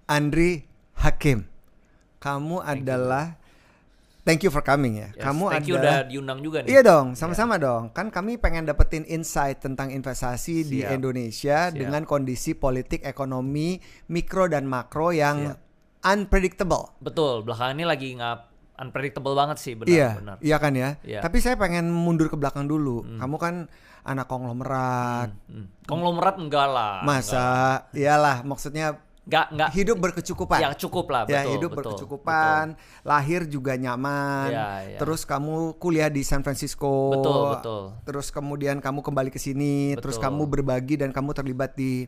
Andri Hakim. Kamu adalah thank you for coming ya. Yes, Kamu thank you adalah udah diundang juga nih. Iya dong, sama-sama dong. Kan kami pengen dapetin insight tentang investasi di Siap. Indonesia Siap. dengan kondisi politik, ekonomi, mikro dan makro yang unpredictable. Betul, belakangan ini lagi nggak unpredictable banget sih, Iya, benar. iya kan ya. Iya. Tapi saya pengen mundur ke belakang dulu. Kamu kan anak konglomerat. Konglomerat enggak lah. Masa, iyalah maksudnya Enggak. hidup berkecukupan. Ya cukup lah, betul. Ya, hidup berkecukupan, lahir juga nyaman. Ya. Terus kamu kuliah di San Francisco. Betul. Terus kemudian kamu kembali ke sini, terus kamu berbagi dan kamu terlibat di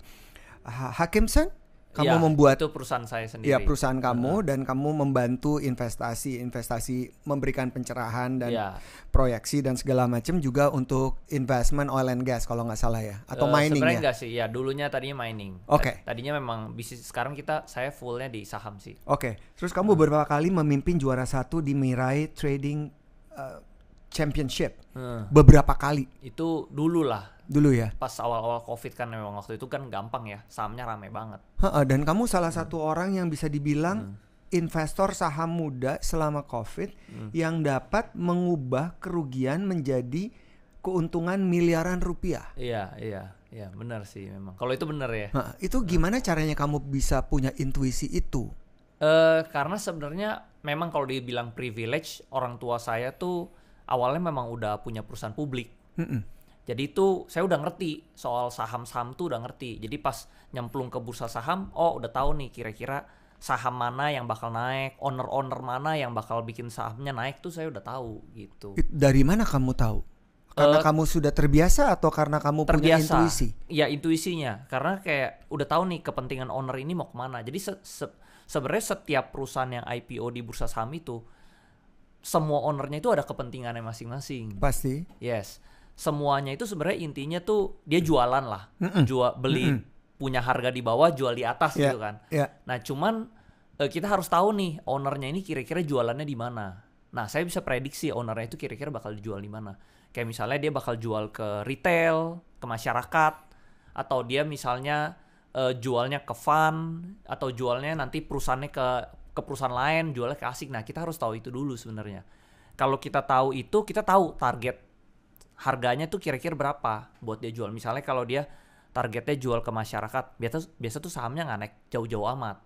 Hakimson. Kamu Ya, membuat itu perusahaan saya sendiri. ya perusahaan kamu dan kamu membantu investasi, memberikan pencerahan dan proyeksi dan segala macam juga untuk investment oil and gas kalau nggak salah ya, atau mining sebenarnya ya. enggak sih, ya dulunya tadinya mining. Oke. Tadinya memang bisnis, sekarang saya fullnya di saham sih. Oke. Terus kamu beberapa kali memimpin juara 1 di Mirai Trading Championship. Beberapa kali. Itu dulu lah. Dulu ya. Pas awal-awal COVID kan memang waktu itu kan gampang ya, sahamnya rame banget. Dan kamu salah satu orang yang bisa dibilang investor saham muda selama COVID yang dapat mengubah kerugian menjadi keuntungan miliaran rupiah. Iya, benar sih memang. Kalau itu benar ya. Itu gimana caranya kamu bisa punya intuisi itu? Karena sebenarnya memang kalau dibilang privilege, orang tua saya tuh awalnya memang udah punya perusahaan publik. Jadi itu saya udah ngerti soal saham-saham tuh udah ngerti. Jadi pas nyemplung ke bursa saham, udah tahu nih kira-kira saham mana yang bakal naik, owner-owner mana yang bakal bikin sahamnya naik tuh saya udah tahu gitu. Dari mana kamu tahu? Karena kamu sudah terbiasa atau karena kamu punya intuisi? Ya intuisinya, karena kayak udah tahu nih kepentingan owner ini mau kemana. Jadi sebenarnya setiap perusahaan yang IPO di bursa saham itu, semua ownernya itu ada kepentingannya masing-masing. Pasti. Yes. Semuanya itu sebenarnya intinya tuh dia jualan lah, beli punya harga di bawah, jual di atas gitu kan. Nah cuman kita harus tahu nih ownernya ini kira-kira jualannya di mana. Nah saya bisa prediksi ownernya itu kira-kira bakal dijual di mana. Kayak misalnya dia bakal jual ke retail, ke masyarakat, atau dia misalnya jualnya ke fund, atau jualnya nanti perusahaannya ke perusahaan lain, jualnya ke asing. Nah kita harus tahu itu dulu sebenarnya. Kalau kita tahu itu, kita tahu target harganya tuh kira-kira berapa buat dia jual. Misalnya kalau dia targetnya jual ke masyarakat, biasa tuh sahamnya nggak naik jauh-jauh amat.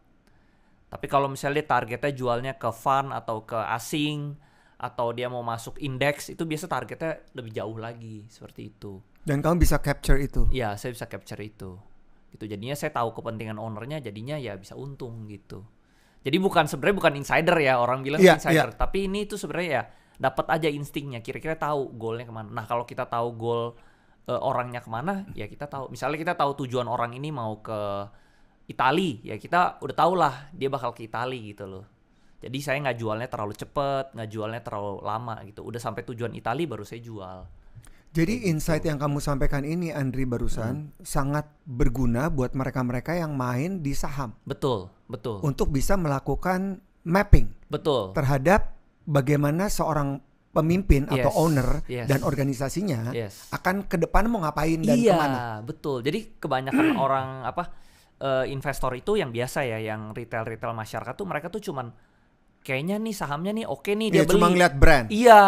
Tapi kalau misalnya dia targetnya jualnya ke fund atau ke asing, atau dia mau masuk indeks, itu biasa targetnya lebih jauh lagi, seperti itu. Dan kamu bisa capture itu? Iya, saya bisa capture itu. Gitu. Jadinya saya tahu kepentingan ownernya, jadinya ya bisa untung gitu. Jadi sebenarnya bukan insider ya, orang bilang insider. Tapi ini tuh sebenarnya ya dapat aja instingnya, kira-kira tahu goalnya kemana. Nah kalau kita tahu goal orangnya kemana, ya kita tahu. Misalnya kita tahu tujuan orang ini mau ke Itali, ya kita udah tahu lah dia bakal ke Itali gitu loh. Jadi saya nggak jualnya terlalu cepet, nggak jualnya terlalu lama gitu. Udah sampai tujuan Itali baru saya jual. Jadi insight yang kamu sampaikan ini Andri barusan sangat berguna buat mereka-mereka yang main di saham. Betul. Untuk bisa melakukan mapping. Betul. Terhadap bagaimana seorang pemimpin atau owner dan organisasinya akan ke depan mau ngapain dan kemana. Iya, betul. Jadi kebanyakan orang investor itu yang biasa ya, yang retail masyarakat tuh mereka tuh cuman kayaknya nih sahamnya nih oke nih dia beli. Cuma ngeliat brand. Iya,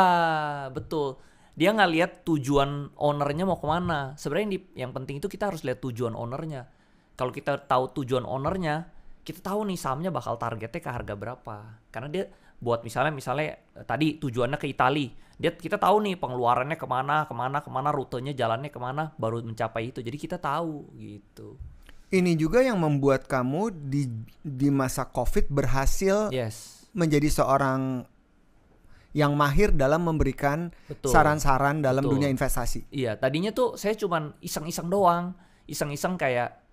betul. Dia nggak lihat tujuan ownernya mau kemana. Sebenarnya yang penting itu kita harus lihat tujuan ownernya. Kalau kita tahu tujuan ownernya, kita tahu nih sahamnya bakal targetnya ke harga berapa. Karena dia buat misalnya tadi tujuannya ke Itali, kita tahu nih pengeluarannya kemana, rutenya jalannya kemana, baru mencapai itu. Jadi kita tahu gitu. Ini juga yang membuat kamu di masa COVID berhasil menjadi seorang yang mahir dalam memberikan saran-saran dalam dunia investasi. Iya, tadinya tuh saya cuman iseng-iseng doang, kayak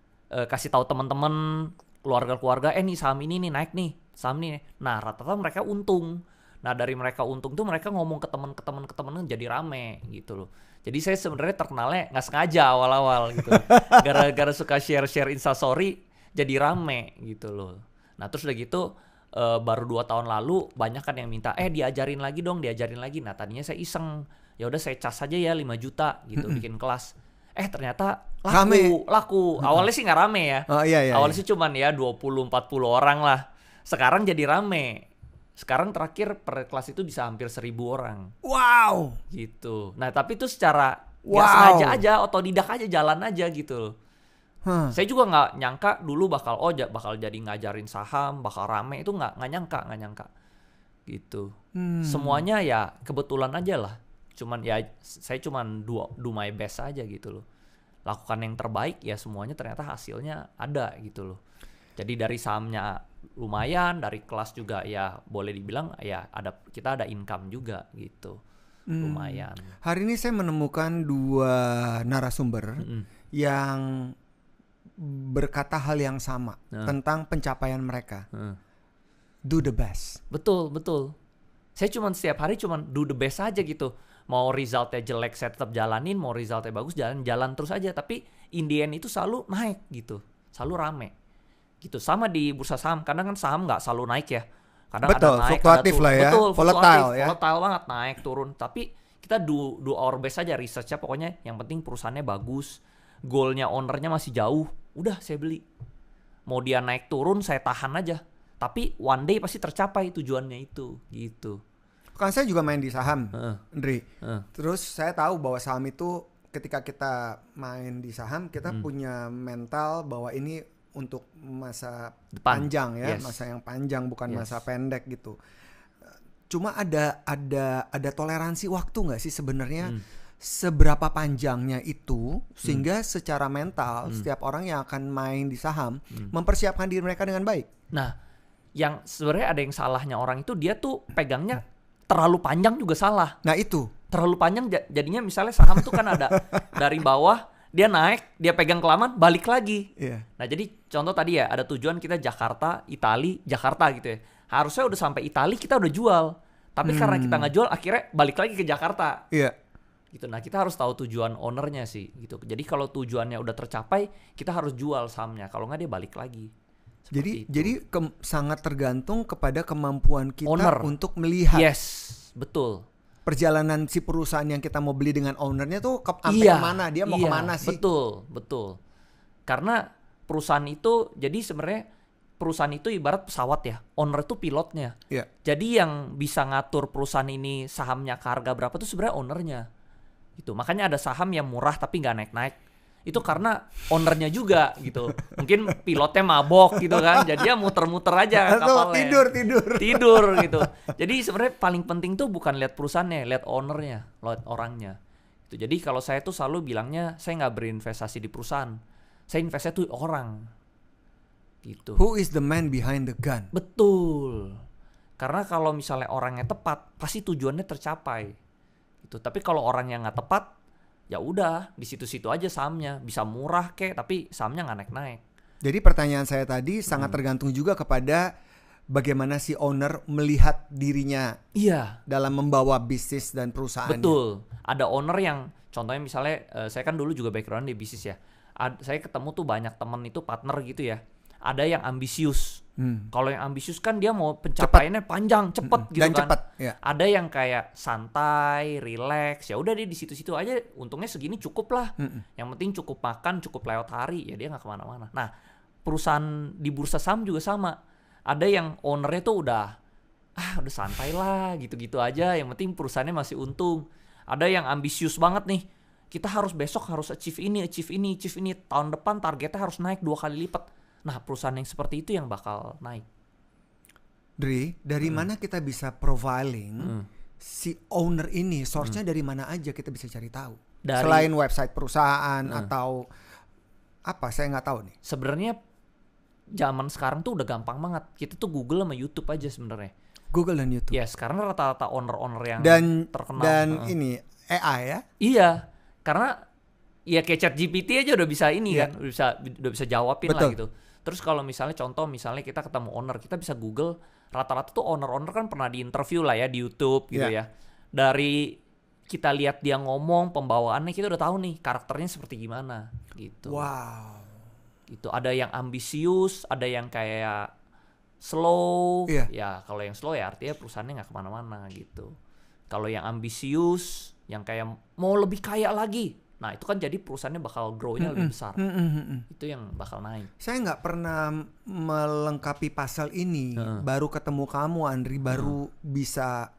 kasih tahu teman-teman, keluarga-keluarga, nih saham ini nih naik nih, saham nih. Nah, rata-rata mereka untung. Nah, dari mereka untung tuh mereka ngomong ke teman jadi rame gitu loh. Jadi saya sebenarnya terkenalnya nggak sengaja awal-awal gitu. Gara-gara suka share Instastory jadi rame gitu loh. Nah, terus udah gitu baru 2 tahun lalu banyak kan yang minta diajarin lagi. Nah, tadinya saya iseng. Ya udah saya cas aja ya 5 juta gitu bikin kelas. ternyata laku. Awalnya sih nggak rame ya. Awalnya sih cuman ya 20-40 orang lah. Sekarang jadi rame. Sekarang terakhir per kelas itu bisa hampir 1.000 orang. Wow. Gitu. Nah tapi itu secara nggak sengaja aja, otodidak aja, jalan aja gitu. Saya juga nggak nyangka dulu bakal jadi ngajarin saham, bakal rame, itu nggak nyangka gitu. Semuanya ya kebetulan aja lah. Cuman ya saya cuman do my best aja gitu loh. Lakukan yang terbaik ya, semuanya ternyata hasilnya ada gitu loh. Jadi dari sahamnya lumayan, dari kelas juga ya boleh dibilang ya kita ada income juga gitu. Lumayan. Hari ini saya menemukan 2 narasumber yang berkata hal yang sama tentang pencapaian mereka. Do the best. Betul. Saya cuman setiap hari cuman do the best aja gitu. Mau resultnya jelek saya tetap jalanin, mau resultnya bagus jalan terus aja. Tapi in the end itu selalu naik gitu, selalu rame gitu. Sama di bursa saham, karena kan saham nggak selalu naik ya. Kadang betul, ada naik, fluktuatif lah ya. Betul, volatile banget, naik turun. Tapi kita do our best aja researchnya, pokoknya yang penting perusahaannya bagus, goalnya ownernya masih jauh, udah saya beli. Mau dia naik turun saya tahan aja. Tapi one day pasti tercapai tujuannya itu gitu. Kan saya juga main di saham, Ndri. Terus saya tahu bahwa saham itu ketika kita main di saham, kita punya mental bahwa ini untuk masa panjang ya, masa yang panjang bukan masa pendek gitu. Cuma ada toleransi waktu nggak sih sebenarnya? Seberapa panjangnya itu sehingga secara mental setiap orang yang akan main di saham mempersiapkan diri mereka dengan baik. Nah, yang sebenarnya ada yang salahnya orang itu, dia tuh pegangnya terlalu panjang juga salah. Nah itu terlalu panjang jadinya misalnya saham tuh kan ada dari bawah dia naik, dia pegang kelamaan balik lagi. Nah jadi contoh tadi ya, ada tujuan kita Jakarta, Jakarta gitu ya. Harusnya udah sampai Itali kita udah jual. Tapi karena kita nggak jual akhirnya balik lagi ke Jakarta. Gitu. Nah kita harus tahu tujuan ownernya sih gitu. Jadi kalau tujuannya udah tercapai kita harus jual sahamnya. Kalau nggak dia balik lagi. Jadi sangat tergantung kepada kemampuan kita untuk melihat. Yes, betul. Perjalanan si perusahaan yang kita mau beli dengan ownernya tuh kemana, dia mau kemana sih? Betul. Karena perusahaan itu, jadi sebenarnya perusahaan itu ibarat pesawat ya, owner itu pilotnya. Jadi yang bisa ngatur perusahaan ini sahamnya ke harga berapa tuh sebenarnya ownernya. Gitu. Makanya ada saham yang murah tapi nggak naik-naik. Itu karena ownernya juga gitu. Mungkin pilotnya mabok gitu kan. Jadi dia muter-muter aja kapalnya. Tidur gitu. Jadi sebenarnya paling penting tuh bukan lihat perusahaannya, lihat ownernya, lihat orangnya. Gitu. Jadi kalau saya tuh selalu bilangnya saya nggak berinvestasi di perusahaan. Saya investasi tuh orang. Gitu. Who is the man behind the gun? Betul. Karena kalau misalnya orangnya tepat, pasti tujuannya tercapai. Gitu. Tapi kalau orangnya nggak tepat, ya udah di situ-situ aja sahamnya, bisa murah kek tapi sahamnya nggak naik-naik. Jadi pertanyaan saya tadi sangat tergantung juga kepada bagaimana si owner melihat dirinya dalam membawa bisnis dan perusahaan. Betul. Ada owner yang contohnya misalnya saya kan dulu juga background di bisnis ya. Saya ketemu tuh banyak temen itu partner gitu ya. Ada yang ambisius. Kalau yang ambisius kan dia mau pencapaiannya panjang, cepet gitu dan kan. Ada yang kayak santai, relax, ya udah dia di situ-situ aja. Untungnya segini cukup lah. Yang penting cukup makan, cukup lewat hari, ya dia nggak kemana-mana. Nah, perusahaan di bursa saham juga sama. Ada yang ownernya tuh udah santai lah, gitu-gitu aja. Yang penting perusahaannya masih untung. Ada yang ambisius banget nih. Kita besok harus achieve ini. Tahun depan targetnya harus naik 2 kali lipat. Nah, perusahaan yang seperti itu yang bakal naik. Dri, dari mana kita bisa profiling si owner ini? Source-nya dari mana aja kita bisa cari tahu? Selain website perusahaan atau apa? Saya nggak tahu nih. Sebenarnya zaman sekarang tuh udah gampang banget. Kita tuh Google sama YouTube aja sebenarnya. Google dan YouTube. Yes, karena rata-rata owner-owner yang terkenal. Dan ini AI ya? Iya, karena ya kayak ChatGPT aja udah bisa ini kan, udah bisa jawabin lah gitu. Terus kalau misalnya kita ketemu owner, kita bisa Google, rata-rata tuh owner kan pernah diinterview lah ya di YouTube gitu ya. Dari kita lihat dia ngomong, pembawaannya kita udah tahu nih karakternya seperti gimana gitu. Wow. Gitu. Ada yang ambisius, ada yang kayak slow. Ya kalau yang slow ya artinya perusahaannya nggak kemana-mana gitu. Kalau yang ambisius, yang kayak mau lebih kaya lagi, Nah itu kan jadi perusahaannya bakal grow-nya lebih besar. Itu yang bakal naik. Saya nggak pernah melengkapi pasal ini. Baru ketemu kamu, Andri, baru bisa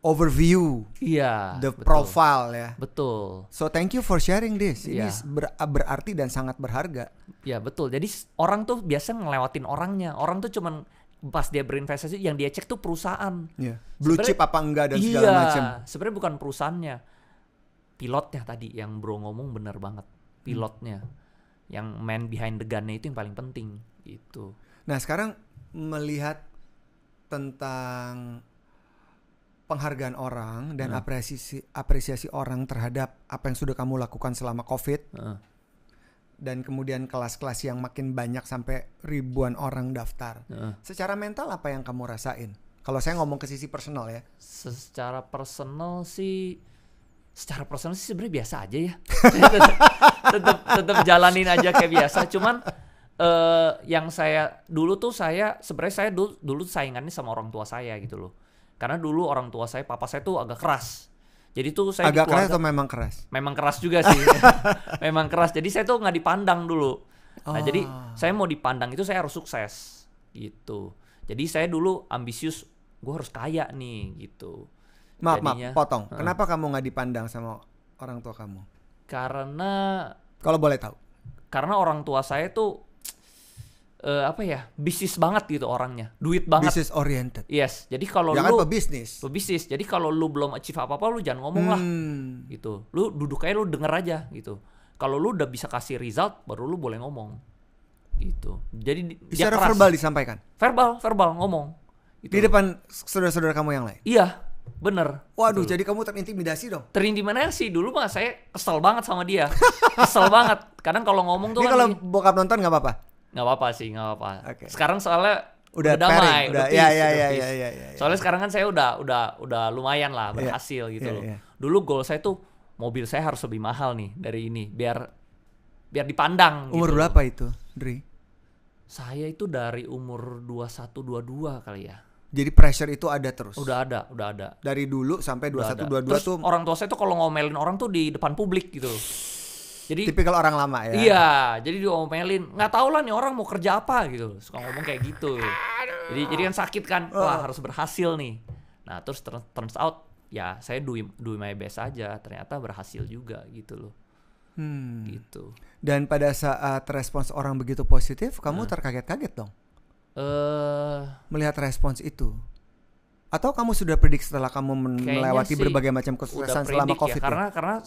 overview the betul. profile ya. Betul. So thank you for sharing this. Ini berarti dan sangat berharga. Ya betul. Jadi orang tuh biasa ngelewatin orangnya. Orang tuh cuman pas dia berinvestasi yang dia cek tuh perusahaan. Blue chip apa enggak dan segala macam. Sebenarnya bukan perusahaannya. Pilotnya tadi yang bro ngomong bener banget. Pilotnya. Yang man behind the gun-nya itu yang paling penting gitu. Nah, sekarang melihat tentang penghargaan orang dan apresiasi orang terhadap apa yang sudah kamu lakukan selama COVID, dan kemudian kelas-kelas yang makin banyak sampai ribuan orang daftar. Secara mental apa yang kamu rasain? Kalau saya ngomong ke sisi personal ya. Secara personal sih sebenarnya biasa aja ya. tetap jalanin aja kayak biasa. Cuman yang sebenarnya saya dulu saingannya sama orang tua saya gitu loh. Karena dulu orang tua saya, papa saya tuh agak keras. Jadi tuh saya agak keras atau memang keras? Memang keras juga sih. Memang keras. Jadi saya tuh nggak dipandang dulu. Nah jadi saya mau dipandang itu saya harus sukses gitu. Jadi saya dulu ambisius, gue harus kaya nih gitu. Maaf potong. Kenapa kamu nggak dipandang sama orang tua kamu? Karena kalau boleh tahu. Karena orang tua saya tuh bisnis banget gitu orangnya, duit banget. Business oriented. Yes, jadi kalau lu pebisnis. Jadi kalau lu belum achieve apa-apa lu jangan ngomong lah, gitu. Lu duduk aja, lu denger aja gitu. Kalau lu udah bisa kasih result, baru lu boleh ngomong, gitu. Jadi secara verbal disampaikan. Verbal ngomong. Di Gitu. depan saudara-saudara kamu yang lain. Iya, bener. Waduh, jadi kamu terintimidasi dong? Terintimidasi dulu mah saya kesel banget sama dia, kesel banget. Kadang kalau ngomong tuh. Ini kalau bokap nonton nggak apa-apa? Nggak apa-apa sih, nggak apa-apa. Okay. Sekarang soalnya udah damai, udah peace. Soalnya sekarang kan saya udah lumayan lah berhasil gitu loh. Dulu goal saya tuh mobil saya harus lebih mahal nih dari ini biar dipandang. Umur gitu berapa itu, Dri? Saya itu dari umur 21-22 kali ya. Jadi pressure itu ada terus? Udah ada. Dari dulu sampai 21-22 Terus tuh orang tua saya tuh kalau ngomelin orang tuh di depan publik gitu. Jadi tipikal orang lama ya. Iya, jadi diomelin. Nggak tahu lah nih orang mau kerja apa gitu. Suka ngomong kayak gitu. Jadi kan sakit kan. Wah, harus berhasil nih. Nah, terus turns out ya saya do my best aja. Ternyata berhasil juga gitu loh. Gitu. Dan pada saat respons orang begitu positif, kamu terkaget-kaget dong? Melihat respons itu. Atau kamu sudah predik setelah kamu melewati berbagai macam kesuksesan selama COVID ya? Karena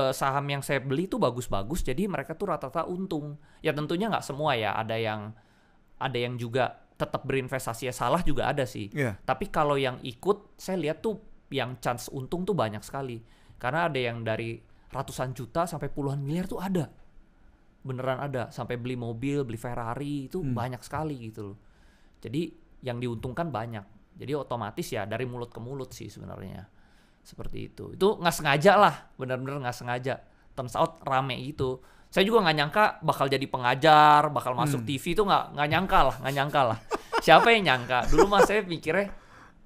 saham yang saya beli tuh bagus-bagus, jadi mereka tuh rata-rata untung. Ya tentunya nggak semua ya, ada yang juga tetap berinvestasi salah juga ada sih. Tapi kalau yang ikut, saya lihat tuh yang chance untung tuh banyak sekali. Karena ada yang dari ratusan juta sampai puluhan miliar tuh ada. Beneran ada, sampai beli mobil, beli Ferrari itu banyak sekali gitu loh. Jadi yang diuntungkan banyak. Jadi otomatis ya dari mulut ke mulut sih sebenarnya. Seperti itu nggak sengaja lah, benar-benar nggak sengaja. Turns out rame gitu. Saya juga nggak nyangka bakal jadi pengajar, bakal masuk TV itu nggak nyangka lah. Siapa yang nyangka? Dulu mah saya mikirnya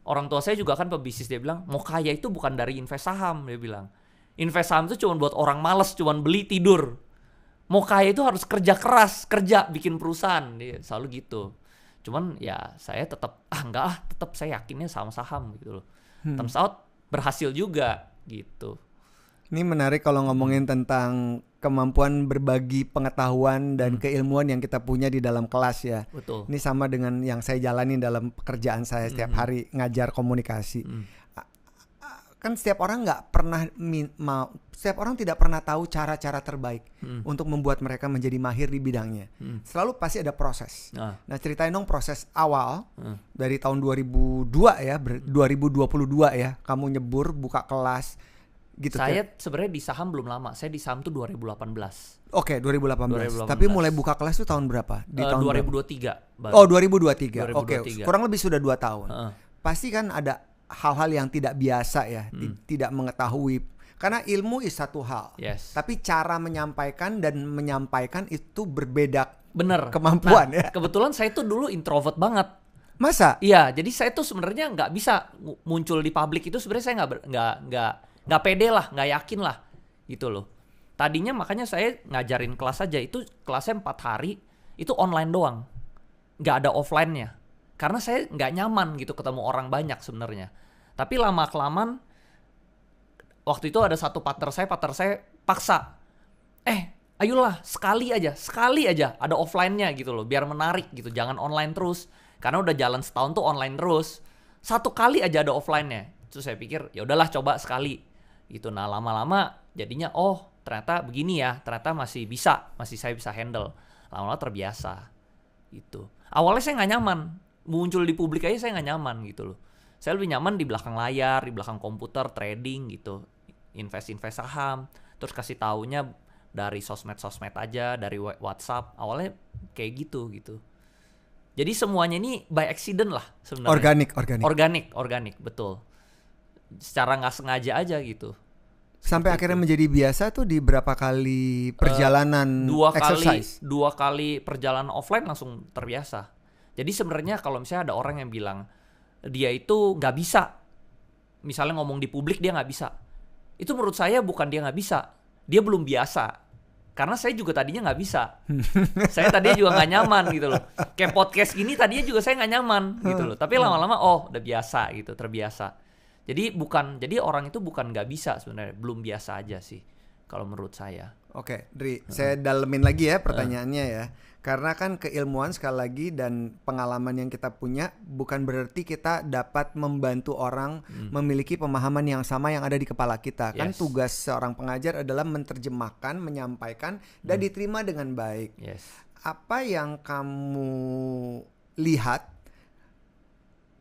orang tua saya juga kan pebisnis, dia bilang mau kaya itu bukan dari invest saham, dia bilang invest saham itu cuma buat orang malas, cuma beli tidur. Mau kaya itu harus kerja keras, kerja bikin perusahaan, dia selalu gitu. Cuman ya saya tetap tetap saya yakinnya saham gitu loh. Turns out berhasil juga gitu. Ini menarik kalau ngomongin tentang kemampuan berbagi pengetahuan dan keilmuan yang kita punya di dalam kelas ya. Betul. Ini sama dengan yang saya jalani dalam pekerjaan saya setiap hari ngajar komunikasi. Kan setiap orang setiap orang tidak pernah tahu cara-cara terbaik untuk membuat mereka menjadi mahir di bidangnya. Selalu pasti ada proses. Nah, ceritain dong proses awal dari tahun 2002 ya, 2022 ya, kamu nyebur buka kelas gitu. Saya sebenarnya di saham belum lama. Saya di saham tuh 2018. Oke, 2018. Tapi mulai buka kelas tuh tahun berapa? Di tahun 2023. Baru. Oh, 2023. Oke, kurang lebih sudah 2 tahun. Pasti kan ada hal-hal yang tidak biasa ya, tidak mengetahui. Karena ilmu is satu hal, tapi cara menyampaikan itu berbeda. Bener. Kemampuan ya. Kebetulan saya tuh dulu introvert banget. Masa? Iya, jadi saya tuh sebenarnya nggak bisa muncul di publik itu, sebenarnya saya nggak pede lah, nggak yakin lah, gitu loh. Tadinya makanya saya ngajarin kelas aja, itu kelasnya 4 hari, itu online doang. Nggak ada offline-nya. Karena saya nggak nyaman gitu ketemu orang banyak sebenarnya. Tapi lama-kelamaan, waktu itu ada satu partner saya paksa. Ayolah sekali aja ada offline-nya gitu loh, biar menarik gitu, jangan online terus. Karena udah jalan setahun tuh online terus. Satu kali aja ada offline-nya. Terus saya pikir ya udahlah coba sekali gitu. Nah lama-lama jadinya ternyata begini ya, ternyata saya bisa handle. Lama-lama terbiasa gitu. Awalnya saya nggak nyaman, muncul di publik aja saya nggak nyaman gitu loh. Saya lebih nyaman di belakang layar, di belakang komputer, trading gitu, invest saham. Terus kasih taunya dari sosmed aja, dari WhatsApp. Awalnya kayak gitu. Jadi semuanya ini by accident lah sebenarnya. Organik, betul. Secara nggak sengaja aja gitu. Sampai akhirnya menjadi biasa tuh di berapa kali perjalanan exercise? Dua kali perjalanan offline langsung terbiasa. Jadi sebenarnya kalau misalnya ada orang yang bilang dia itu nggak bisa, misalnya ngomong di publik dia nggak bisa, itu menurut saya bukan dia nggak bisa, dia belum biasa. Karena saya juga tadinya nggak bisa. Saya tadinya juga nggak nyaman gitu loh. Kayak podcast gini tadinya juga saya nggak nyaman gitu loh. Tapi lama-lama udah biasa gitu, terbiasa. Jadi orang itu bukan nggak bisa sebenarnya, belum biasa aja sih kalau menurut saya. Oke, Dri, saya dalemin lagi ya pertanyaannya ya. Karena kan keilmuan sekali lagi dan pengalaman yang kita punya bukan berarti kita dapat membantu orang memiliki pemahaman yang sama yang ada di kepala kita. Kan tugas seorang pengajar adalah menerjemahkan, menyampaikan dan diterima dengan baik. Apa yang kamu lihat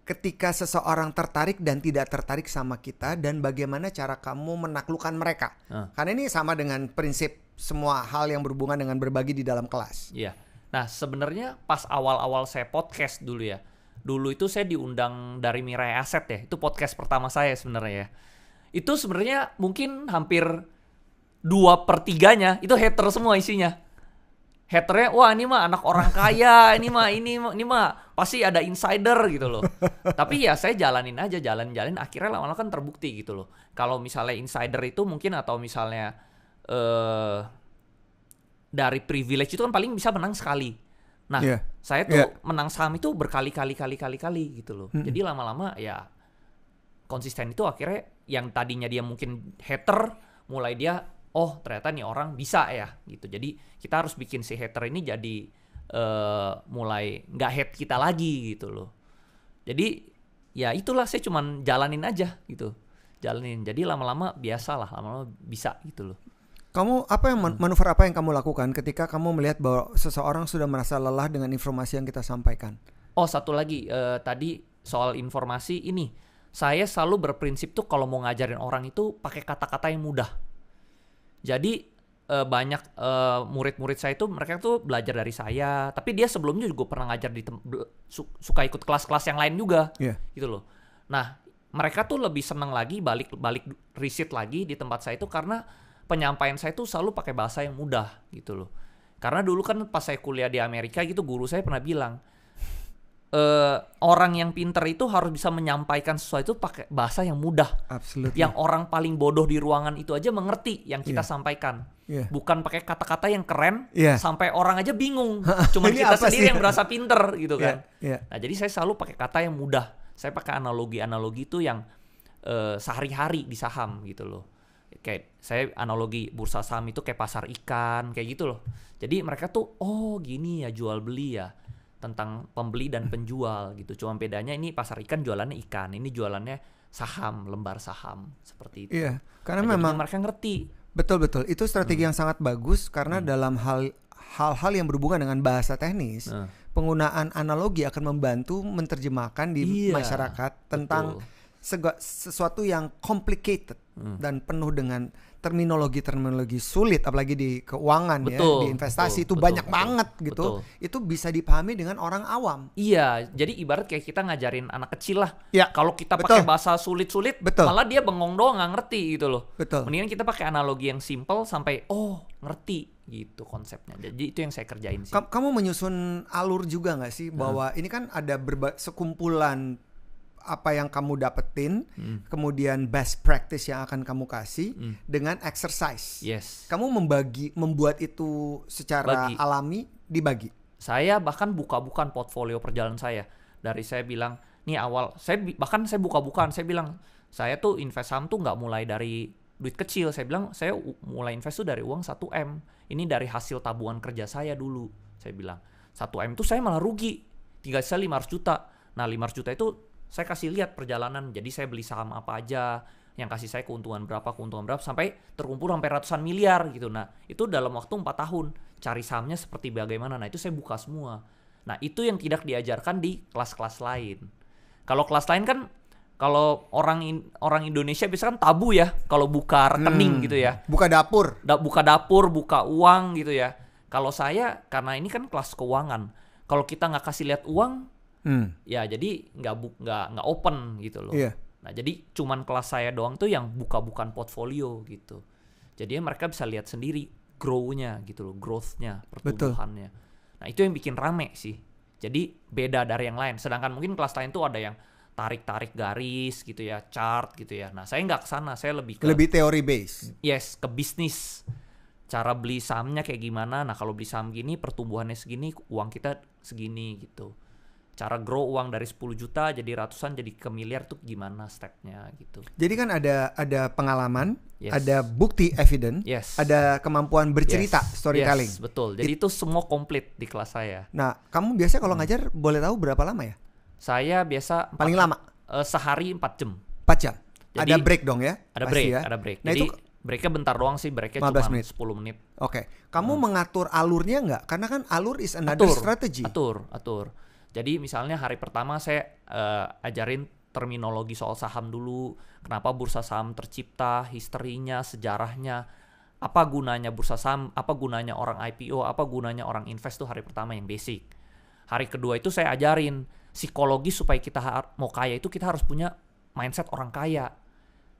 ketika seseorang tertarik dan tidak tertarik sama kita, dan bagaimana cara kamu menaklukkan mereka? Karena ini sama dengan prinsip semua hal yang berhubungan dengan berbagi di dalam kelas. Iya. Nah sebenarnya pas awal-awal saya podcast dulu ya, dulu itu saya diundang dari Mirai Asset ya, itu podcast pertama saya sebenarnya ya. Itu sebenarnya mungkin hampir 2/3 itu hater semua isinya. Haternya, wah ini mah anak orang kaya, ini mah pasti ada insider gitu loh. Tapi ya saya jalanin akhirnya lama-lama kan terbukti gitu loh. Kalau misalnya insider itu mungkin, atau misalnya dari privilege itu kan paling bisa menang sekali. Nah, saya tuh menang saham itu berkali-kali gitu loh. Jadi lama-lama ya konsisten itu akhirnya yang tadinya dia mungkin hater, mulai dia ternyata nih orang bisa ya gitu. Jadi kita harus bikin si hater ini jadi mulai nggak hate kita lagi gitu loh. Jadi ya itulah, saya cuman jalanin aja gitu. Jadi lama-lama biasalah, lama-lama bisa gitu loh. Kamu manuver apa yang kamu lakukan ketika kamu melihat bahwa seseorang sudah merasa lelah dengan informasi yang kita sampaikan? Satu lagi tadi soal informasi ini, saya selalu berprinsip tuh kalau mau ngajarin orang itu pakai kata-kata yang mudah. Jadi banyak murid-murid saya itu mereka tuh belajar dari saya, tapi dia sebelumnya juga pernah ngajar suka ikut kelas-kelas yang lain juga, gitu loh. Nah mereka tuh lebih senang lagi balik riset lagi di tempat saya itu karena penyampaian saya tuh selalu pakai bahasa yang mudah gitu loh. Karena dulu kan pas saya kuliah di Amerika gitu, guru saya pernah bilang orang yang pinter itu harus bisa menyampaikan sesuatu pakai bahasa yang mudah. Absolutely. Yang orang paling bodoh di ruangan itu aja mengerti yang kita sampaikan. Bukan pakai kata-kata yang keren sampai orang aja bingung. Cuma kita sendiri yang berasa pinter gitu kan. Nah jadi saya selalu pakai kata yang mudah. Saya pakai analogi itu yang sehari-hari di saham gitu loh. Kayak saya analogi bursa saham itu kayak pasar ikan kayak gitu loh. Jadi mereka tuh gini ya jual beli ya, tentang pembeli dan penjual gitu. Cuma bedanya ini pasar ikan jualannya ikan, ini jualannya saham, lembar saham seperti itu. Iya, karena memang mereka ngerti. Betul. Itu strategi yang sangat bagus karena dalam hal-hal yang berhubungan dengan bahasa teknis, penggunaan analogi akan membantu menerjemahkan di masyarakat tentang sesuatu yang complicated dan penuh dengan terminologi sulit, apalagi di keuangan di investasi itu banyak banget gitu. Itu bisa dipahami dengan orang awam. Iya, jadi ibarat kayak kita ngajarin anak kecil lah. Kalau kita pakai bahasa sulit-sulit, malah dia bengong doang nggak ngerti gitu loh. Mendingan kita pakai analogi yang simple sampai ngerti gitu konsepnya. Jadi itu yang saya kerjain sih. Kamu menyusun alur juga nggak sih bahwa ini kan ada sekumpulan apa yang kamu dapetin, kemudian best practice yang akan kamu kasih dengan exercise. Yes. Kamu membuat itu secara alami dibagi. Saya bahkan buka-bukaan portfolio perjalanan saya. Dari saya bilang, nih awal, saya buka-bukaan, saya bilang, saya tuh invest saham tuh nggak mulai dari duit kecil. Saya bilang, saya mulai invest tuh dari uang 1M. Ini dari hasil tabungan kerja saya dulu. Saya bilang, 1M tuh saya malah rugi. Tinggal saya 500 juta. Nah 500 juta itu saya kasih lihat perjalanan, jadi saya beli saham apa aja, yang kasih saya keuntungan berapa, sampai terkumpul sampai ratusan miliar gitu. Nah itu dalam waktu 4 tahun, cari sahamnya seperti bagaimana, nah itu saya buka semua. Nah itu yang tidak diajarkan di kelas-kelas lain. Kalau kelas lain kan, kalau orang Indonesia biasanya kan tabu ya, kalau buka rekening gitu ya. Buka dapur. Buka uang gitu ya. Kalau saya, karena ini kan kelas keuangan, kalau kita nggak kasih lihat uang, ya jadi nggak open gitu loh. Yeah. Nah jadi cuman kelas saya doang tuh yang bukan portfolio gitu. Jadi mereka bisa lihat sendiri grow-nya gitu loh, growth-nya, pertumbuhannya. Nah itu yang bikin rame sih. Jadi beda dari yang lain. Sedangkan mungkin kelas lain tuh ada yang tarik garis gitu ya, chart gitu ya. Nah saya nggak kesana, saya lebih teori base. Yes, ke bisnis. Cara beli sahamnya kayak gimana. Nah kalau beli saham gini, pertumbuhannya segini, uang kita segini gitu. Cara grow uang dari 10 juta jadi ratusan jadi ke miliar tuh gimana stepnya gitu. Jadi kan ada pengalaman, ada bukti evidence, ada kemampuan bercerita, storytelling. Yes, betul. Jadi itu semua komplit di kelas saya. Nah, kamu biasanya kalau ngajar boleh tahu berapa lama ya? Saya biasa paling lama sehari 4 jam. 4 jam. Jadi, ada break dong ya? Ada break, ya? Ada break. Nah, jadi breaknya bentar doang sih, breaknya cuma 10 menit. Oke. Kamu mengatur alurnya nggak? Karena kan alur is another strategy. Atur. Jadi misalnya hari pertama saya ajarin terminologi soal saham dulu, kenapa bursa saham tercipta, historinya, sejarahnya, apa gunanya bursa saham, apa gunanya orang IPO, apa gunanya orang invest tuh hari pertama yang basic. Hari kedua itu saya ajarin psikologi supaya kita mau kaya itu kita harus punya mindset orang kaya.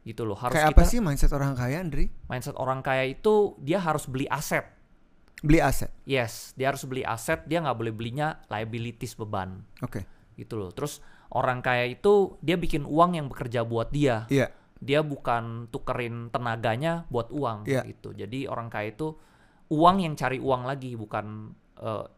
Gitu loh. Harus kayak apa sih mindset orang kaya, Andri? Mindset orang kaya itu dia harus beli aset. Beli aset? Yes, dia harus beli aset, dia nggak boleh belinya liabilities, beban. Oke. Gitu loh. Terus orang kaya itu dia bikin uang yang bekerja buat dia. Iya. Dia bukan tukerin tenaganya buat uang gitu. Jadi orang kaya itu uang yang cari uang lagi, bukan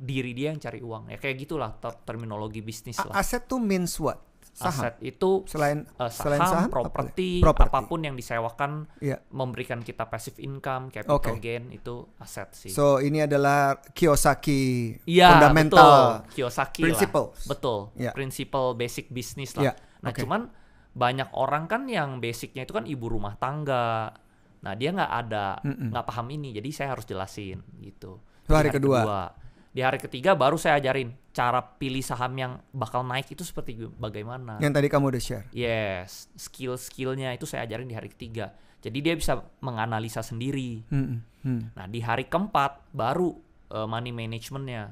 diri dia yang cari uang. Ya kayak gitulah terminologi bisnis lah. Aset tuh means what? Saham. Aset itu selain saham, properti, apapun yang disewakan memberikan kita passive income, capital gain, itu aset sih. So ini adalah Kiyosaki fundamental betul. Kiyosaki principles. Lah. Betul. Principle basic business lah. Nah cuman banyak orang kan yang basicnya itu kan ibu rumah tangga. Nah dia nggak paham ini, jadi saya harus jelasin gitu. Itu hari kedua. Di hari ketiga baru saya ajarin cara pilih saham yang bakal naik itu seperti bagaimana. Yang tadi kamu udah share. Yes, skill-skillnya itu saya ajarin di hari ketiga. Jadi dia bisa menganalisa sendiri. Nah di hari keempat baru money managementnya.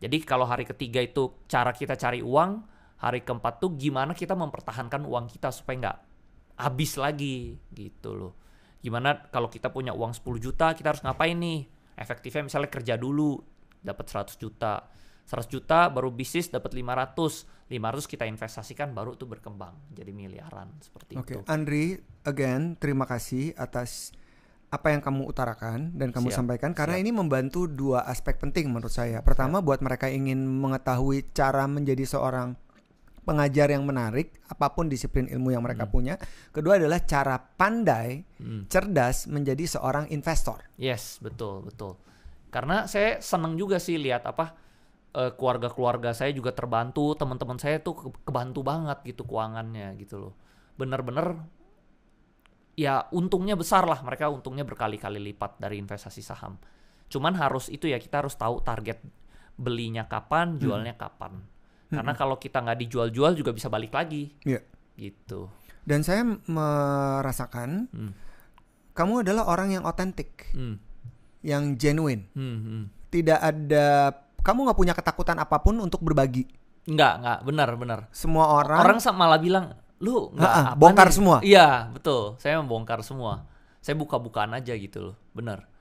Jadi kalau hari ketiga itu cara kita cari uang, hari keempat tuh gimana kita mempertahankan uang kita supaya nggak habis lagi gitu loh. Gimana kalau kita punya uang 10 juta kita harus ngapain nih? Efektifnya misalnya kerja dulu dapat 100 juta. 100 juta baru bisnis dapat 500 kita investasikan baru tuh berkembang jadi miliaran seperti itu. Andri, again terima kasih atas apa yang kamu utarakan dan kamu sampaikan karena ini membantu dua aspek penting menurut saya. Pertama buat mereka ingin mengetahui cara menjadi seorang pengajar yang menarik apapun disiplin ilmu yang mereka punya. Kedua adalah cara pandai, cerdas menjadi seorang investor. Yes, betul. Karena saya seneng juga sih lihat keluarga-keluarga saya juga terbantu, teman-teman saya tuh kebantu banget gitu keuangannya gitu loh. Bener-bener ya untungnya besar lah, mereka untungnya berkali-kali lipat dari investasi saham. Cuman kita harus tahu target belinya kapan, jualnya kapan. Karena kalau kita nggak dijual-jual juga bisa balik lagi. Gitu. Dan saya merasakan kamu adalah orang yang otentik. Yang genuine. Tidak ada, kamu nggak punya ketakutan apapun untuk berbagi. Nggak, benar. Semua orang malah bilang, lu nggak bongkar nih? Semua. Iya, betul. Saya membongkar semua. Saya buka-bukaan aja gitu loh, benar.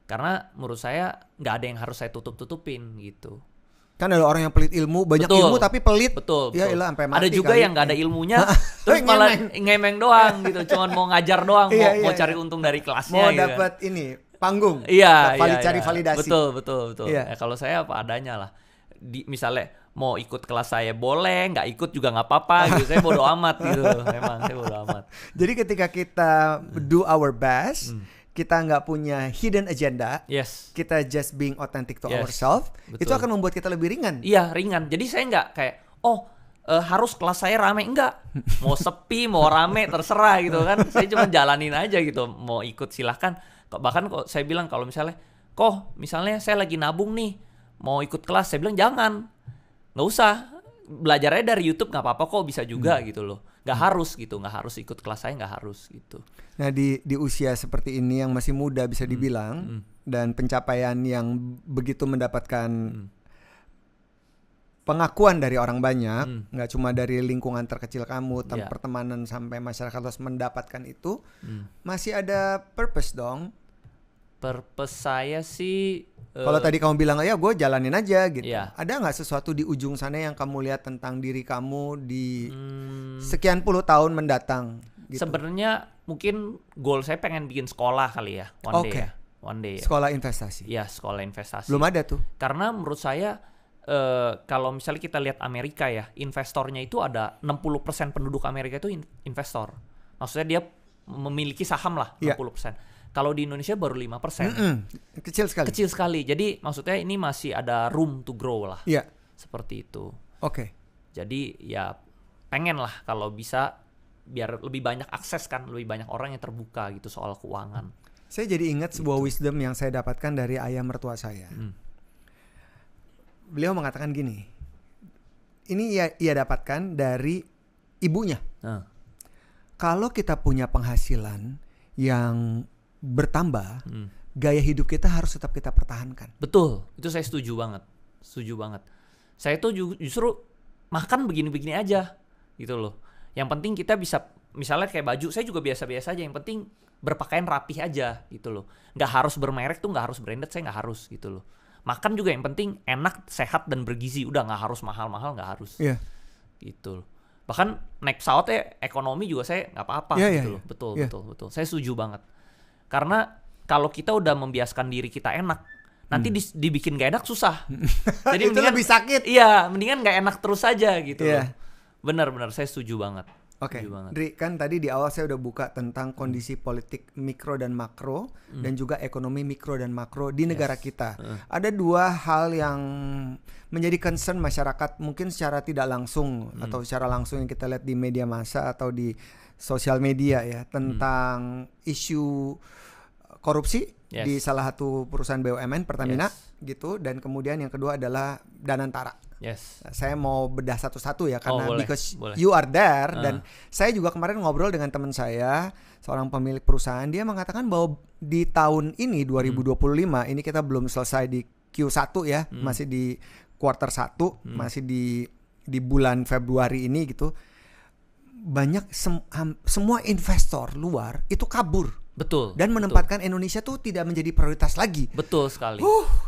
Karena menurut saya nggak ada yang harus saya tutup-tutupin gitu. Kan ada orang yang pelit ilmu, banyak ilmu tapi pelit. Betul. Ya ilah sampai mati. Ada juga yang nggak ada ilmunya, terus malah ngemeng doang gitu, cuman mau ngajar doang, mau cari untung dari kelasnya. Mau gitu. dapat ini panggung. Iya. Cari validasi. Betul. Ya, kalau saya apa adanya lah. Misalnya mau ikut kelas saya boleh, nggak ikut juga nggak apa-apa gitu. Saya bodo amat gitu. Memang saya bodo amat. Jadi ketika kita do our best, kita nggak punya hidden agenda, kita just being authentic to ourselves, itu akan membuat kita lebih ringan. Iya, ringan. Jadi saya nggak kayak harus kelas saya rame, enggak. Mau sepi, mau rame terserah gitu kan. Saya cuma jalanin aja gitu. Mau ikut silahkan. Bahkan kok saya bilang kalau misalnya saya lagi nabung nih, mau ikut kelas, saya bilang jangan. Nggak usah. Belajarnya dari YouTube nggak apa-apa kok, bisa juga gitu loh. Nggak harus gitu, nggak harus ikut kelas saya, nggak harus gitu. Nah di usia seperti ini yang masih muda bisa dibilang, dan pencapaian yang begitu mendapatkan pengakuan dari orang banyak, nggak cuma dari lingkungan terkecil kamu, pertemanan sampai masyarakat luas mendapatkan itu, masih ada purpose dong. Purpose saya sih kalau tadi kamu bilang ya gue jalanin aja gitu, ada nggak sesuatu di ujung sana yang kamu lihat tentang diri kamu di sekian puluh tahun mendatang gitu? Sebenarnya mungkin goal saya pengen bikin sekolah kali ya, one day ya. Sekolah investasi. Ya, sekolah investasi. Belum ada tuh. Karena menurut saya kalau misalnya kita lihat Amerika ya, investornya itu ada 60% penduduk Amerika itu investor. Maksudnya dia memiliki saham lah 60%. Kalau di Indonesia baru 5%. Kecil sekali. Kecil sekali. Jadi maksudnya ini masih ada room to grow lah. Iya. Seperti itu. Oke. Jadi ya pengen lah kalau bisa biar lebih banyak akses kan, lebih banyak orang yang terbuka gitu soal keuangan. Saya jadi ingat sebuah wisdom yang saya dapatkan dari ayah mertua saya. Beliau mengatakan gini. Ini ia dapatkan dari ibunya. Kalau kita punya penghasilan yang bertambah, gaya hidup kita harus tetap kita pertahankan. Betul, itu saya setuju banget. Saya tuh justru makan begini-begini aja gitu loh. Yang penting kita bisa, misalnya kayak baju, saya juga biasa-biasa aja. Yang penting berpakaian rapih aja gitu loh. Nggak harus bermerek tuh, nggak harus branded, saya nggak harus gitu loh. Makan juga yang penting enak, sehat dan bergizi. Udah nggak harus mahal-mahal, nggak harus. Gitu loh. Bahkan naik pesawat ekonomi juga saya nggak apa-apa gitu loh. Betul. Saya setuju banget. Karena kalau kita udah membiaskan diri kita enak, nanti dibikin gak enak susah. Jadi itu lebih sakit. Iya, mendingan gak enak terus aja gitu. Benar, saya setuju banget. Oke, Dri, kan tadi di awal saya udah buka tentang kondisi politik mikro dan makro, dan juga ekonomi mikro dan makro di negara kita. Ada dua hal yang menjadi concern masyarakat, mungkin secara tidak langsung atau secara langsung yang kita lihat di media massa atau di sosial media ya, tentang isu korupsi di salah satu perusahaan BUMN Pertamina gitu, dan kemudian yang kedua adalah Danantara. Saya mau bedah satu-satu ya karena because you are there, dan saya juga kemarin ngobrol dengan teman saya, seorang pemilik perusahaan, dia mengatakan bahwa di tahun ini 2025 ini kita belum selesai di Q1 ya, masih di quarter 1, masih di bulan Februari ini gitu. Banyak semua investor luar itu kabur. Betul. Dan menempatkan Indonesia tuh tidak menjadi prioritas lagi. Betul sekali.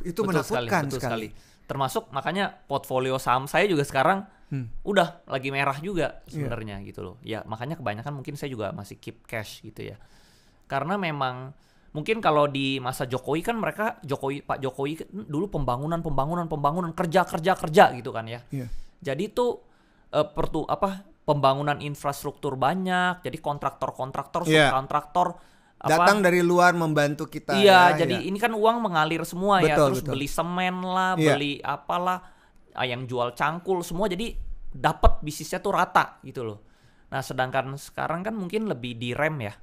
Itu menakutkan sekali. Termasuk makanya portfolio saham saya juga sekarang udah lagi merah juga sebenarnya gitu loh. Ya makanya kebanyakan mungkin saya juga masih keep cash gitu ya. Karena memang mungkin kalau di masa Jokowi kan Pak Jokowi dulu pembangunan kerja gitu kan ya. Jadi tuh pembangunan infrastruktur banyak, jadi kontraktor, subkontraktor datang dari luar membantu kita. Jadi ini kan uang mengalir semua terus beli semen lah, beli apalah, yang jual cangkul semua, jadi dapat bisnisnya tuh rata gitu loh. Nah sedangkan sekarang kan mungkin lebih direm ya.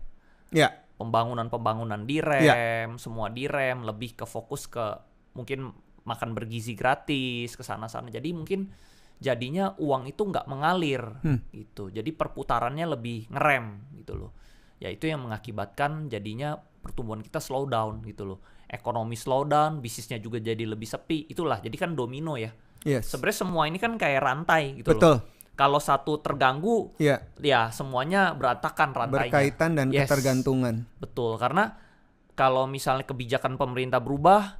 Pembangunan direm, semua direm, lebih ke fokus ke mungkin makan bergizi gratis ke sana-sana. Jadi mungkin jadinya uang itu nggak mengalir gitu. Jadi perputarannya lebih ngerem gitu loh. Ya itu yang mengakibatkan jadinya pertumbuhan kita slow down gitu loh. Ekonomi slow down, bisnisnya juga jadi lebih sepi. Itulah, jadi kan domino ya. Sebenarnya semua ini kan kayak rantai gitu loh. Kalau satu terganggu, ya semuanya berantakan rantainya. Berkaitan dan ketergantungan. Betul, karena kalau misalnya kebijakan pemerintah berubah,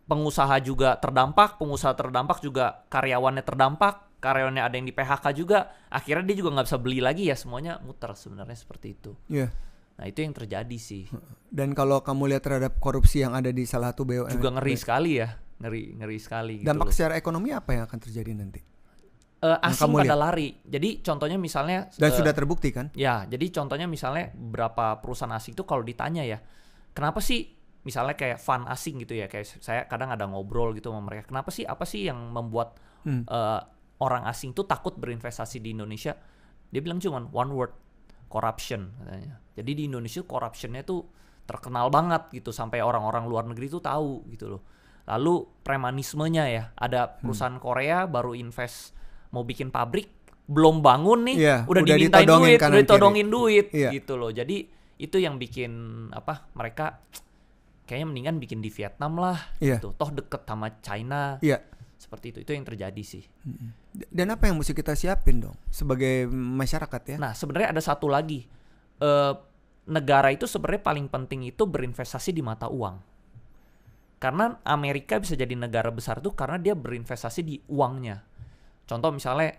pengusaha juga terdampak, pengusaha terdampak juga karyawannya terdampak, karyawannya ada yang di PHK juga, akhirnya dia juga nggak bisa beli lagi ya, semuanya muter sebenarnya seperti itu. Iya. Nah itu yang terjadi sih. Dan kalau kamu lihat terhadap korupsi yang ada di salah satu BUMN juga ngeri sekali ya, ngeri sekali. Dampak gitu secara ekonomi apa yang akan terjadi nanti? Asing pada lari. Jadi contohnya misalnya dan sudah terbukti kan? Ya, jadi contohnya misalnya beberapa perusahaan asing itu kalau ditanya ya, kenapa sih misalnya kayak fund asing gitu ya, kayak saya kadang ada ngobrol gitu sama mereka, kenapa sih, apa sih yang membuat orang asing tuh takut berinvestasi di Indonesia? Dia bilang cuman one word, corruption katanya. Jadi di Indonesia corruptionnya tuh terkenal banget gitu, sampai orang-orang luar negeri tuh tahu gitu loh. Lalu premanismenya ya, ada perusahaan Korea baru invest mau bikin pabrik, belum bangun nih, udah dimintain duit, udah ditodongin duit gitu loh. Jadi itu yang bikin mereka kayaknya mendingan bikin di Vietnam lah gitu. Toh deket sama China. Seperti itu yang terjadi sih. Dan apa yang mesti kita siapin dong sebagai masyarakat ya? Nah, sebenarnya ada satu lagi. Negara itu sebenarnya paling penting itu berinvestasi di mata uang. Karena Amerika bisa jadi negara besar tuh karena dia berinvestasi di uangnya. Contoh misalnya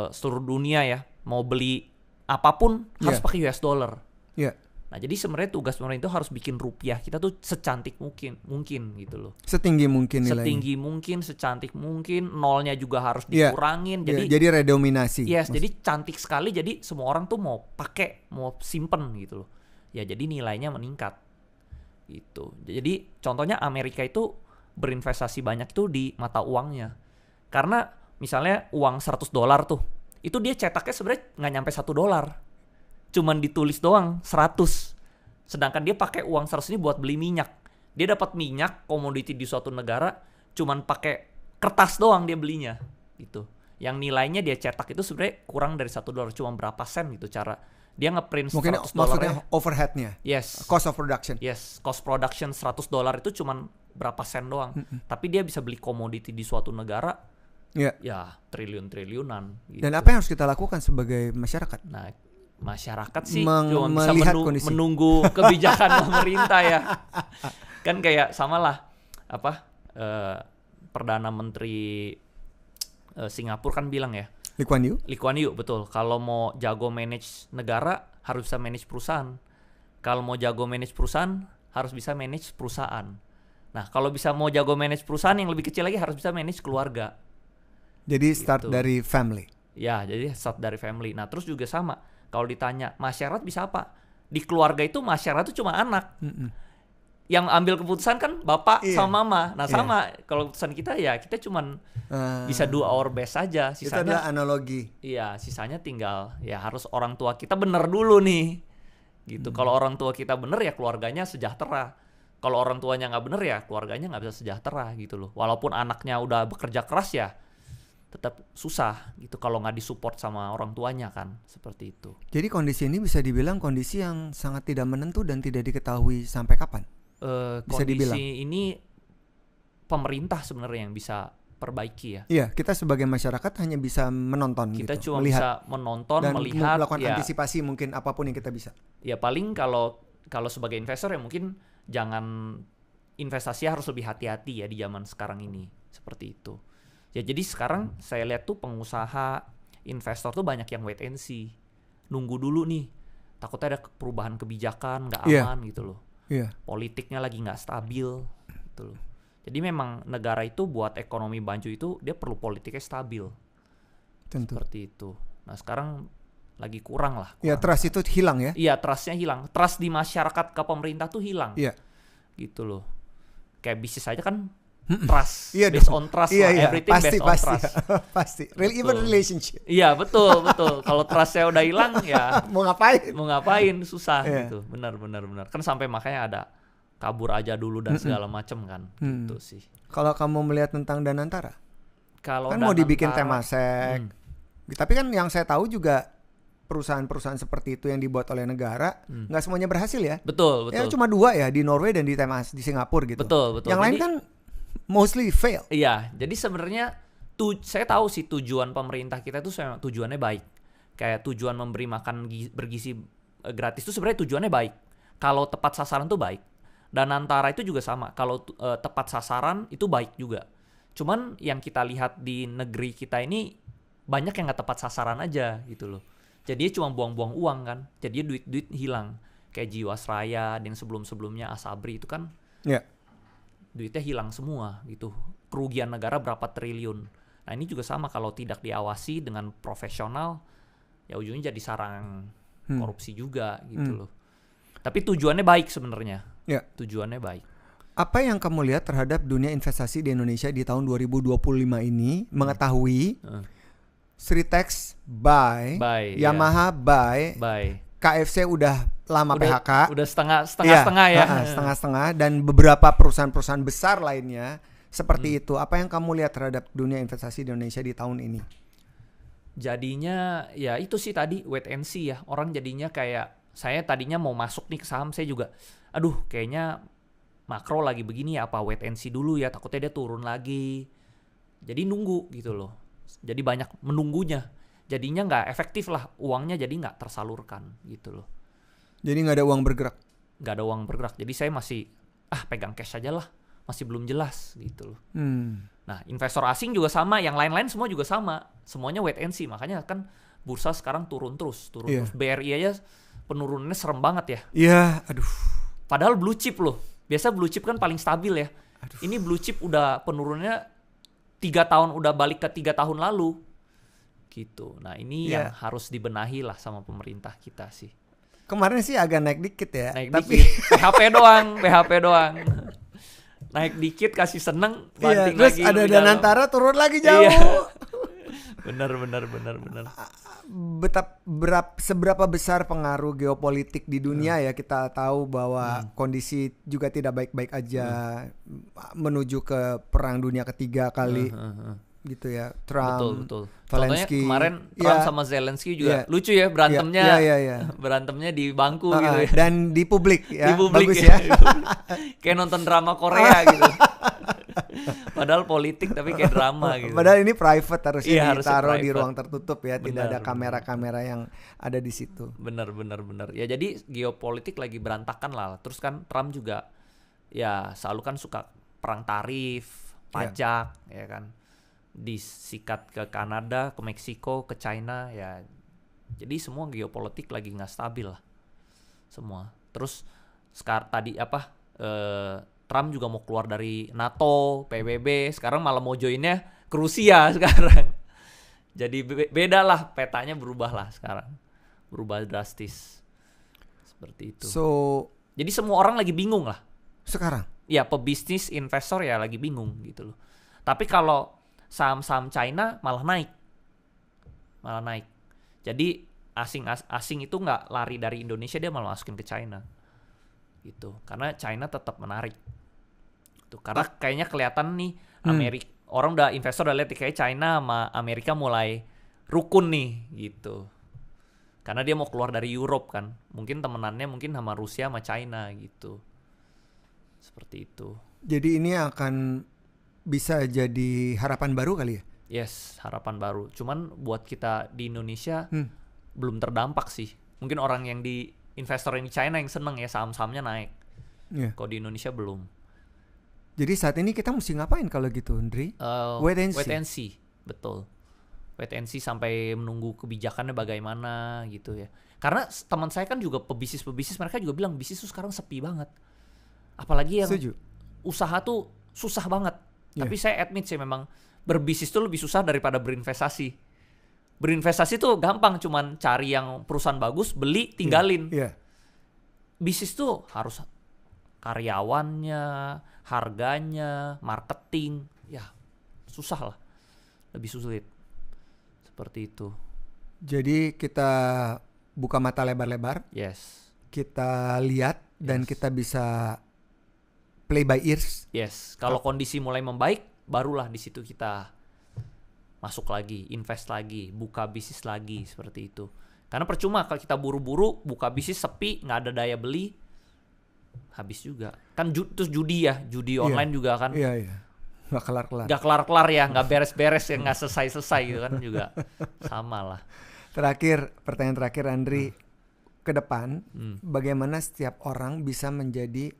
seluruh dunia ya mau beli apapun harus pakai US dollar. Nah jadi sebenarnya tugas pemerintah harus bikin rupiah kita tuh secantik mungkin gitu loh. Setinggi mungkin nilainya. Setinggi mungkin, secantik mungkin, nolnya juga harus dikurangin. Jadi redominasi. Jadi cantik sekali, jadi semua orang tuh mau pakai, mau simpen gitu loh. Ya jadi nilainya meningkat gitu. Jadi contohnya Amerika itu berinvestasi banyak itu di mata uangnya. Karena misalnya uang $100 tuh, itu dia cetaknya sebenarnya nggak nyampe $1. Cuman ditulis doang 100. Sedangkan dia pakai uang 100 ini buat beli minyak. Dia dapat minyak komoditi di suatu negara cuman pakai kertas doang dia belinya gitu. Yang nilainya dia cetak itu sebenarnya kurang dari $1, cuma berapa sen gitu cara dia ngeprint $100. Mungkin maksudnya overheadnya. Yes. Cost of production. Yes, cost production $100 itu cuman berapa sen doang. Tapi dia bisa beli komoditi di suatu negara ya triliun-triliunan gitu. Dan apa yang harus kita lakukan sebagai masyarakat? Nah, masyarakat sih cuma bisa menunggu kebijakan pemerintah ya. Kan kayak samalah Perdana Menteri Singapura kan bilang ya. Lee Kuan Yew betul. Kalau mau jago manage negara harus bisa manage perusahaan. Kalau mau jago manage perusahaan harus bisa manage perusahaan. Nah, kalau bisa mau jago manage perusahaan yang lebih kecil lagi harus bisa manage keluarga. Jadi start dari family. Ya, jadi start dari family. Nah, terus juga sama. Kalau ditanya masyarakat bisa apa? Di keluarga itu masyarakat itu cuma anak. Yang ambil keputusan kan bapak sama mama. Nah sama kalau keputusan kita ya kita cuman bisa do our best saja. Sisanya, itu adalah analogi. Iya, sisanya tinggal ya harus orang tua kita bener dulu nih. Gitu. Kalau orang tua kita bener ya keluarganya sejahtera. Kalau orang tuanya nggak bener ya keluarganya nggak bisa sejahtera gitu loh. Walaupun anaknya udah bekerja keras ya tetap susah gitu kalau nggak disupport sama orang tuanya kan, seperti itu. Jadi kondisi ini bisa dibilang kondisi yang sangat tidak menentu dan tidak diketahui sampai kapan. Bisa kondisi dibilang ini pemerintah sebenarnya yang bisa perbaiki ya. Iya, kita sebagai masyarakat hanya bisa menonton. Kita gitu, cuma melihat, bisa menonton, dan melihat, melakukan antisipasi mungkin apapun yang kita bisa. Ya paling kalau sebagai investor ya mungkin jangan investasi harus lebih hati-hati ya di zaman sekarang ini, seperti itu. Ya jadi sekarang saya lihat tuh pengusaha, investor tuh banyak yang wait and see. Nunggu dulu nih. Takutnya ada perubahan kebijakan, nggak aman gitu loh. Politiknya lagi nggak stabil gitu loh. Jadi memang negara itu buat ekonomi maju itu dia perlu politiknya stabil. Tentu. Seperti itu. Nah sekarang lagi kurang lah. Ya trust itu hilang ya? Iya trustnya hilang. Trust di masyarakat ke pemerintah tuh hilang. Iya. Gitu loh. Kayak bisnis aja kan trust, based on trust lah, everything pasti, based on trust. Pasti, even relationship. Iya betul. Kalau trustnya udah hilang ya mau ngapain susah gitu. Benar. Kan sampai makanya ada kabur aja dulu dan segala macam kan. Gitu sih. Kalau kamu melihat tentang Danantara, kalau kan mau dibikin Temasek, tapi kan yang saya tahu juga perusahaan-perusahaan seperti itu yang dibuat oleh negara nggak semuanya berhasil ya. Betul. Ya cuma 2 ya di Norway dan di Singapura gitu. Betul. Yang lain kan mostly fail. Iya, jadi sebenarnya saya tahu sih tujuan pemerintah kita itu tujuannya baik. Kayak tujuan memberi makan bergizi gratis itu sebenarnya tujuannya baik. Kalau tepat sasaran tuh baik. Danantara itu juga sama. Kalau tepat sasaran itu baik juga. Cuman yang kita lihat di negeri kita ini banyak yang nggak tepat sasaran aja gitu loh. Jadinya cuma buang-buang uang kan. Jadinya duit-duit hilang. Kayak Jiwasraya dan sebelum-sebelumnya Asabri itu kan duitnya hilang semua gitu. Kerugian negara berapa triliun. Nah ini juga sama, kalau tidak diawasi dengan profesional ya ujungnya jadi sarang korupsi juga gitu loh. Tapi tujuannya baik sebenarnya. Tujuannya baik. Apa yang kamu lihat terhadap dunia investasi di Indonesia di tahun 2025 ini? Mengetahui Sritex buy, Yamaha buy, KFC udah lama PHK, udah setengah ya, setengah, dan beberapa perusahaan-perusahaan besar lainnya seperti itu. Apa yang kamu lihat terhadap dunia investasi di Indonesia di tahun ini? Jadinya ya itu sih tadi wait and see ya. Orang jadinya kayak, saya tadinya mau masuk nih ke saham, saya juga aduh kayaknya makro lagi begini ya, apa wait and see dulu ya, takutnya dia turun lagi. Jadi nunggu gitu loh. Jadi banyak menunggunya. Jadinya nggak efektif lah, uangnya jadi nggak tersalurkan gitu loh. Jadi nggak ada uang bergerak? Nggak ada uang bergerak. Jadi saya masih pegang cash aja lah, masih belum jelas gitu loh. Nah investor asing juga sama, yang lain-lain semua juga sama. Semuanya wait and see, makanya kan bursa sekarang turun terus. BRI aja penurunannya serem banget ya. Iya, aduh. Padahal blue chip loh. Biasa blue chip kan paling stabil ya. Aduh. Ini blue chip udah penurunannya 3 tahun, udah balik ke 3 tahun lalu. Gitu. Nah ini yang harus dibenahi lah sama pemerintah kita sih. Kemarin sih agak naik dikit ya. Dikit. PHP doang. Naik dikit kasih seneng, banting terus lagi. Terus ada Danantara turun lagi jauh. Benar. Seberapa besar pengaruh geopolitik di dunia ya, kita tahu bahwa kondisi juga tidak baik-baik aja, menuju ke perang dunia ketiga kali. Gitu ya, Trump, betul. Zelensky. Contohnya kemarin Trump sama Zelensky juga lucu ya berantemnya, berantemnya di bangku gitu ya. Dan di publik ya, bagus ya. Kayak nonton drama Korea gitu. Padahal politik tapi kayak drama gitu. Padahal ini private, harusnya ditaruh di ruang tertutup ya, tidak ada kamera-kamera yang ada di situ. Benar. Ya jadi geopolitik lagi berantakan lah. Terus kan Trump juga ya selalu kan suka perang tarif, pajak ya kan. Disikat ke Kanada, ke Meksiko, ke China ya. Jadi semua geopolitik lagi nggak stabil lah semua. Terus tadi Trump juga mau keluar dari NATO, PBB, sekarang malah mau joinnya ke Rusia sekarang. Jadi beda lah, petanya berubah lah sekarang, berubah drastis seperti itu. Jadi semua orang lagi bingung lah sekarang. Ya pebisnis, investor ya lagi bingung gitu loh. Tapi kalau saham-saham China malah naik. Jadi asing itu nggak lari dari Indonesia, dia malah masukin ke China gitu. Karena China tetap menarik. Tuh, karena kayaknya kelihatan nih Amerika, orang investor udah lihat kayak China sama Amerika mulai rukun nih gitu. Karena dia mau keluar dari Europe kan. Mungkin temenannya sama Rusia sama China gitu. Seperti itu. Jadi ini akan bisa jadi harapan baru kali ya? Yes, harapan baru. Cuman buat kita di Indonesia belum terdampak sih. Mungkin orang yang di investor yang di China yang seneng ya saham-sahamnya naik. Kalau di Indonesia belum. Jadi saat ini kita mesti ngapain kalau gitu, Ndri? Wait and see. Betul. Wait and see sampai menunggu kebijakannya bagaimana gitu ya. Karena teman saya kan juga pebisnis, mereka juga bilang bisnis tuh sekarang sepi banget. Apalagi yang usaha tuh susah banget. Tapi saya admit sih memang berbisnis tuh lebih susah daripada berinvestasi. Berinvestasi tuh gampang, cuman cari yang perusahaan bagus, beli, tinggalin. Bisnis tuh harus karyawannya, harganya, marketing, ya susah lah. Lebih sulit. Seperti itu. Jadi kita buka mata lebar-lebar. Yes. Kita lihat dan kita bisa play by ears. Yes, kalau kondisi mulai membaik, barulah di situ kita masuk lagi, invest lagi, buka bisnis lagi seperti itu. Karena percuma kalau kita buru-buru buka bisnis sepi, nggak ada daya beli, habis juga. Kan terus judi online juga kan. Iya. Nggak kelar-kelar ya, nggak beres-beres ya, nggak selesai gitu kan juga sama lah. Pertanyaan terakhir Andri, ke depan bagaimana setiap orang bisa menjadi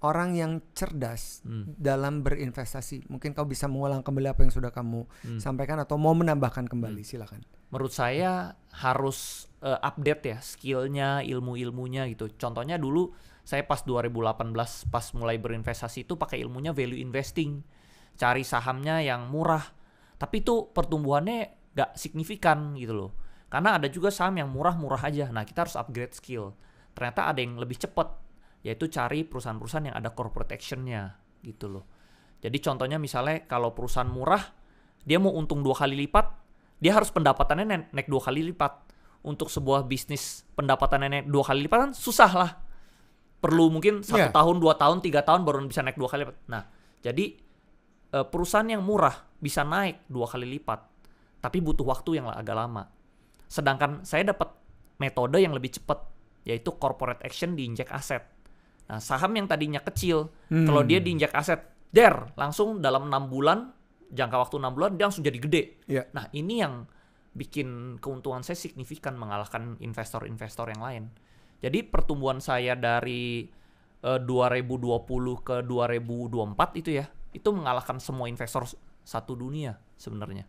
orang yang cerdas dalam berinvestasi. Mungkin kau bisa mengulang kembali apa yang sudah kamu sampaikan atau mau menambahkan kembali, silakan. Menurut saya harus update ya skillnya, ilmunya gitu. Contohnya dulu saya pas 2018 pas mulai berinvestasi itu pakai ilmunya value investing, cari sahamnya yang murah. Tapi itu pertumbuhannya gak signifikan gitu loh. Karena ada juga saham yang murah-murah aja. Nah kita harus upgrade skill. Ternyata ada yang lebih cepat, yaitu cari perusahaan-perusahaan yang ada corporate action-nya gitu loh. Jadi contohnya misalnya kalau perusahaan murah, dia mau untung 2 kali lipat, dia harus pendapatannya naik 2 kali lipat. Untuk sebuah bisnis pendapatannya naik 2 kali lipat kan susah lah. Perlu mungkin 1 tahun, 2 tahun, 3 tahun baru bisa naik 2 kali lipat. Nah, jadi perusahaan yang murah bisa naik 2 kali lipat, tapi butuh waktu yang agak lama. Sedangkan saya dapat metode yang lebih cepat, yaitu corporate action diinjek aset. Nah, saham yang tadinya kecil, kalau dia diinjek aset, langsung dalam 6 bulan, jangka waktu 6 bulan, dia langsung jadi gede. Yeah. Nah, ini yang bikin keuntungan saya signifikan mengalahkan investor-investor yang lain. Jadi pertumbuhan saya dari 2020 ke 2024 itu ya, itu mengalahkan semua investor satu dunia sebenarnya.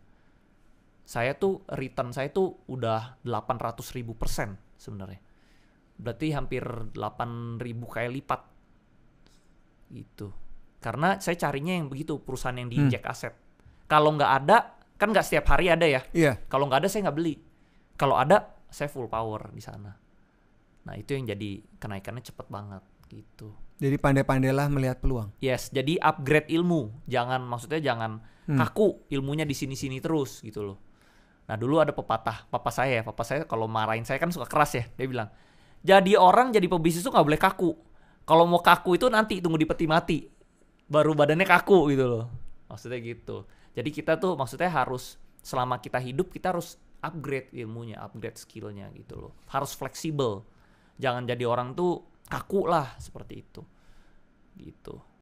Saya tuh return saya tuh udah 800.000% sebenarnya. Berarti hampir 8.000 kali lipat gitu. Karena saya carinya yang begitu, perusahaan yang diinjek aset. Kalau nggak ada, kan nggak setiap hari ada ya. Kalau nggak ada saya nggak beli. Kalau ada saya full power di sana. Nah itu yang jadi kenaikannya cepet banget gitu. Jadi pandai-pandailah melihat peluang. Yes, jadi upgrade ilmu. Maksudnya jangan kaku ilmunya di sini-sini terus gitu loh. Nah dulu ada pepatah, papa saya kalau marahin saya kan suka keras ya. Dia bilang, jadi orang jadi pebisnis tuh nggak boleh kaku. Kalau mau kaku itu nanti tunggu di peti mati, baru badannya kaku gitu loh. Maksudnya gitu. Jadi kita tuh maksudnya harus selama kita hidup kita harus upgrade ilmunya, upgrade skillnya gitu loh. Harus fleksibel. Jangan jadi orang tuh kaku lah seperti itu. Gitu.